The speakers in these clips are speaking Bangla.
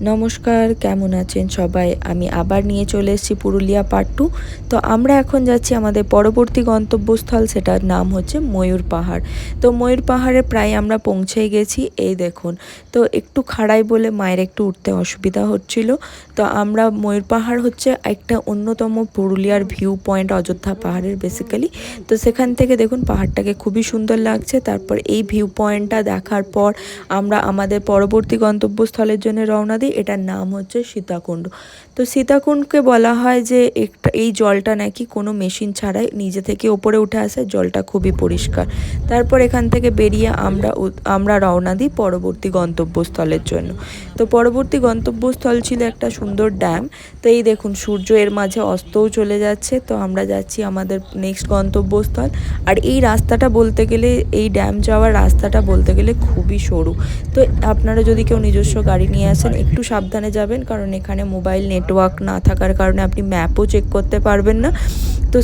নমস্কার, কেমন আছেন সবাই? আমি আবার নিয়ে চলে এসেছি পুরুলিয়া পার্ট 2। তো আমরা এখন যাচ্ছি আমাদের পরবর্তী গন্তব্যস্থল, সেটার নাম হচ্ছে ময়ূর পাহাড়। তো ময়ূর পাহাড়ে প্রায় আমরা পৌঁছেই গেছি, এই দেখুন। তো একটু খাড়াই বলে মায়ের একটু উঠতে অসুবিধা হচ্ছিল। তো আমরা ময়ূর পাহাড় হচ্ছে একটা অন্যতম পুরুলিয়ার ভিউ পয়েন্ট, অযোধ্যা পাহাড়ের বেসিক্যালি। তো সেখান থেকে দেখুন পাহাড়টাকে খুবই সুন্দর লাগছে। তারপর এই ভিউ পয়েন্টটা দেখার পর আমরা আমাদের পরবর্তী গন্তব্যস্থলের জন্য রওনা দিই। এটার নাম হচ্ছে সীতাকুণ্ড। তো সীতাকুণ্ডকে বলা হয় যে এই জলটা নাকি কোনো মেশিন ছাড়াই নিজে থেকে ওপরে উঠে আসে, জলটা খুবই পরিষ্কার। তারপর এখান থেকে বেরিয়ে আমরা রওনা দিই পরবর্তী গন্তব্যস্থলের জন্য। তো পরবর্তী গন্তব্যস্থল ছিল একটা সুন্দর ড্যাম। তো এই দেখুন সূর্য এর মাঝে অস্তও চলে যাচ্ছে। তো আমরা যাচ্ছি আমাদের নেক্সট গন্তব্যস্থল। আর এই রাস্তাটা বলতে গেলে, এই ড্যাম যাওয়ার রাস্তাটা বলতে গেলে খুবই সরু। তো আপনারা যদি কেউ নিজস্ব গাড়ি নিয়ে আসেন একটু সাবধানে যাবেন, কারণ এখানে মোবাইল নেটওয়ার্ক না থাকার কারণে আপনি ম্যাপও চেক করতে পারবেন না। তো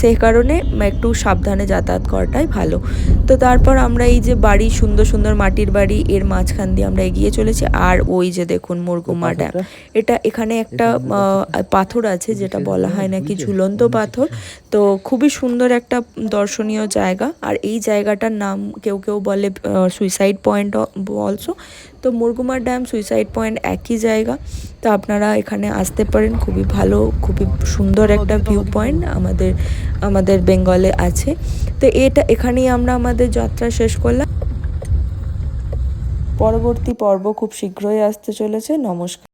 সেই কারণে একটু সাবধানে যাতায়াত করাটাই ভালো। তো তারপর আমরা এই যে বাড়ি, সুন্দর সুন্দর মাটির বাড়ি, এর মাঝখান দিয়ে আমরা এগিয়ে চলেছি। আর ওই যে দেখুন মুরগুমা ড্যাম। এখানে একটা পাথর আছে যেটা বলা হয় নাকি ঝুলন্ত পাথর। তো খুবই সুন্দর একটা দর্শনীয় জায়গা। আর এই জায়গাটার নাম কেউ কেউ বলে সুইসাইড পয়েন্ট অলসো। তো মুরগুমা ড্যাম, সুইসাইড পয়েন্ট একই জায়গা। তো আপনারা এখানে আসতে পারেন, খুবই ভালো, খুবই সুন্দর একটা ভিউ পয়েন্ট আমাদের বেঙ্গলে আছে। তো এখানেই আমরা আমাদের যাত্রা শেষ করলাম। পরবর্তী পর্ব খুব শীঘ্রই আসতে চলেছে। নমস্কার।